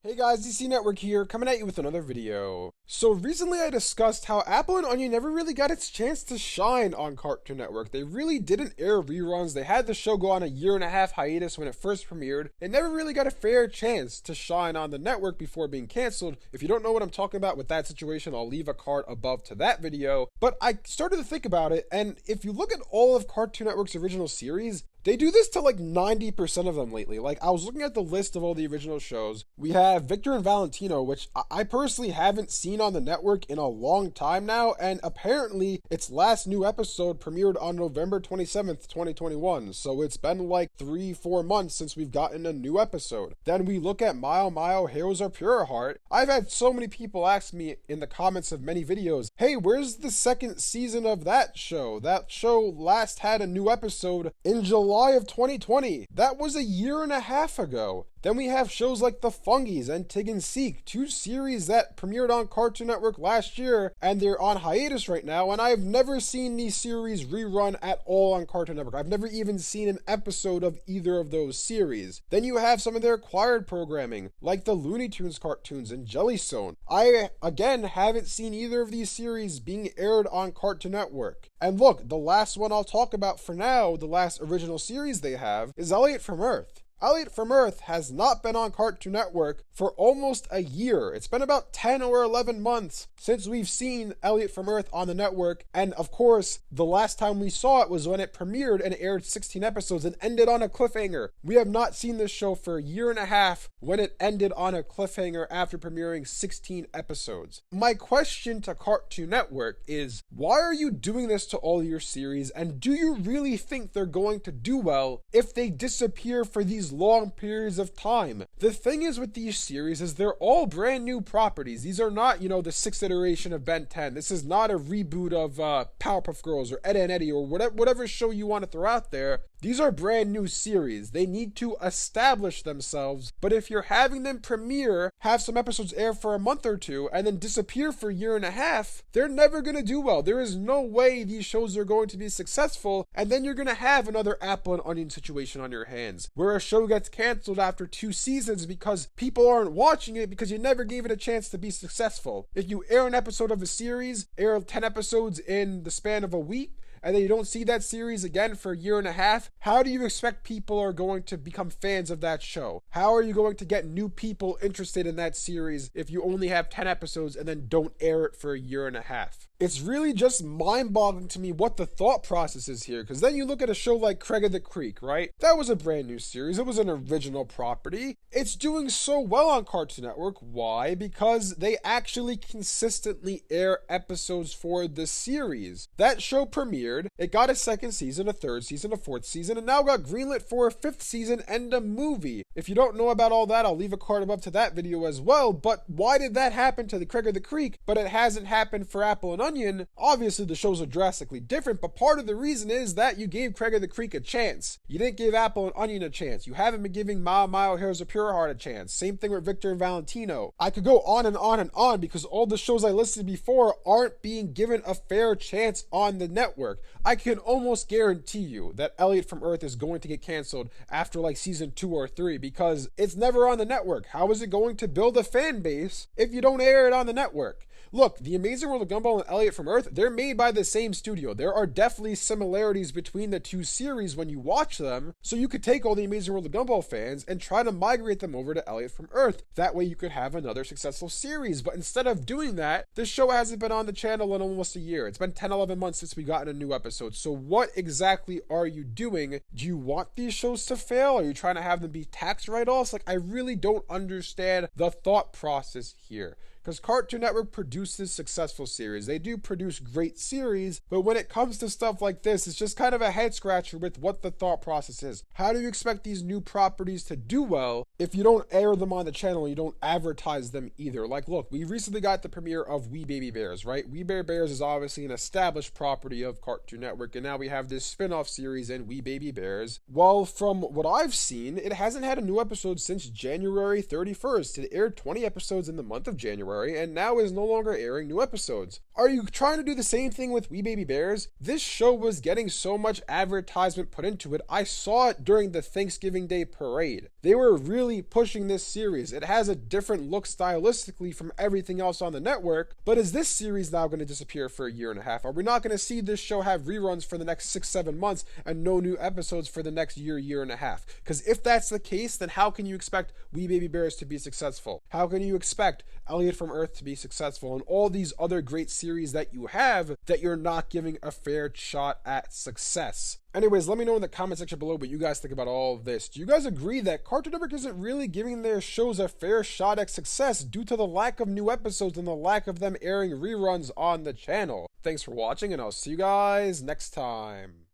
Hey guys, DC Network here, coming at you with another video. So recently I discussed how Apple and Onion never really got its chance to shine on Cartoon Network. They really didn't air reruns. They had the show go on a 1.5-year hiatus when it first premiered. It never really got a fair chance to shine on the network before being canceled. If you don't know what I'm talking about with that situation, I'll leave a card above to that video. But I started to think about it, and if you look at all of Cartoon Network's original series, they do this to like 90% of them lately. Like, I was looking at the list of all the original shows. We have Victor and Valentino, which I personally haven't seen on the network in a long time now, and apparently its last new episode premiered on November 27th, 2021. So it's been like 3-4 months since we've gotten a new episode. Then we look at Mile Mile Heroes of Pure Heart. I've had so many people ask me in the comments of many videos, hey, where's the second season of that show? That show last had a new episode in July of 2020. That was a 1.5 years ago. Then we have shows like The Fungies and Tig and Seek, two series that premiered on Cartoon Network last year, and they're on hiatus right now, and I've never seen these series rerun at all on Cartoon Network. I've never even seen an episode of either of those series. Then you have some of their acquired programming, like the Looney Tunes cartoons and Jellystone. I, again, haven't seen either of these series being aired on Cartoon Network. And look, the last one I'll talk about for now, the last original series they have, is Elliot from Earth. Elliot from Earth has not been on Cartoon Network for almost a year. It's been about 10 or 11 months since we've seen Elliot from Earth on the network, and of course, the last time we saw it was when it premiered and aired 16 episodes and ended on a cliffhanger. We have not seen this show for a 1.5 years when it ended on a cliffhanger after premiering 16 episodes. My question to Cartoon Network is, why are you doing this to all your series, and do you really think they're going to do well if they disappear for these long periods of time? The thing is with these series is they're all brand new properties. These are not, the 6th iteration of Ben 10. This is not a reboot of Powerpuff Girls or Ed and Eddie or whatever show you want to throw out there. These are brand new series. They need to establish themselves, but if you're having them premiere, have some episodes air for a month or two, and then disappear for a 1.5 years, they're never going to do well. There is no way these shows are going to be successful, and then you're going to have another Apple and Onion situation on your hands, where a show gets canceled after 2 seasons because people aren't watching it because you never gave it a chance to be successful. If you air an episode of a series, air 10 episodes in the span of a week, and then you don't see that series again for a 1.5 years, how do you expect people are going to become fans of that show? How are you going to get new people interested in that series if you only have 10 episodes and then don't air it for a 1.5 years? It's really just mind-boggling to me what the thought process is here, because then you look at a show like Craig of the Creek, right? That was a brand new series. It was an original property. It's doing so well on Cartoon Network. Why? Because they actually consistently air episodes for the series. That show premiered, it got a 2nd season, a 3rd season, a 4th season, and now got greenlit for a 5th season and a movie. If you don't know about all that, I'll leave a card above to that video as well, but why did that happen to the Craig of the Creek, but it hasn't happened for Apple and Onion? Obviously the shows are drastically different, but part of the reason is that you gave Craig of the Creek a chance. You didn't give Apple and Onion a chance. You haven't been giving Mile Mile Heroes of Pure Heart a chance. Same thing with Victor and Valentino. I could go on and on and on because all the shows I listed before aren't being given a fair chance on the network. I can almost guarantee you that Elliot from Earth is going to get canceled after like season 2 or 3 because it's never on the network. How is it going to build a fan base if you don't air it on the network? Look, The Amazing World of Gumball and Elliot from Earth, they're made by the same studio. There are definitely similarities between the two series when you watch them, so you could take all the Amazing World of Gumball fans and try to migrate them over to Elliot from Earth. That way you could have another successful series, but instead of doing that, the show hasn't been on the channel in almost a year. It's been 10-11 months since we gotten a new episode, so what exactly are you doing? Do you want these shows to fail? Are you trying to have them be tax write-offs? Like, I really don't understand the thought process here. Because Cartoon Network produces successful series. They do produce great series, but when it comes to stuff like this, it's just kind of a head scratcher with what the thought process is. How do you expect these new properties to do well if you don't air them on the channel and you don't advertise them either? Like, look, we recently got the premiere of We Baby Bears, right? We Baby Bears is obviously an established property of Cartoon Network, and now we have this spin-off series in We Baby Bears. Well, from what I've seen, it hasn't had a new episode since January 31st. It aired 20 episodes in the month of January. February and now is no longer airing new episodes. Are you trying to do the same thing with We Baby Bears? This show was getting so much advertisement put into it. I saw it during the Thanksgiving Day parade. They were really pushing this series. It has a different look stylistically from everything else on the network, but is this series now going to disappear for a year and a half? Are we not going to see this show have reruns for the next 6-7 months and no new episodes for the next year and a half? Because if that's the case, then how can you expect We Baby Bears to be successful? How can you expect Elliot from Earth to be successful and all these other great series that you have that you're not giving a fair shot at success? Anyways, let me know in the comment section below what you guys think about all of this. Do you guys agree that Cartoon Network isn't really giving their shows a fair shot at success due to the lack of new episodes and the lack of them airing reruns on the channel? Thanks for watching, and I'll see you guys next time.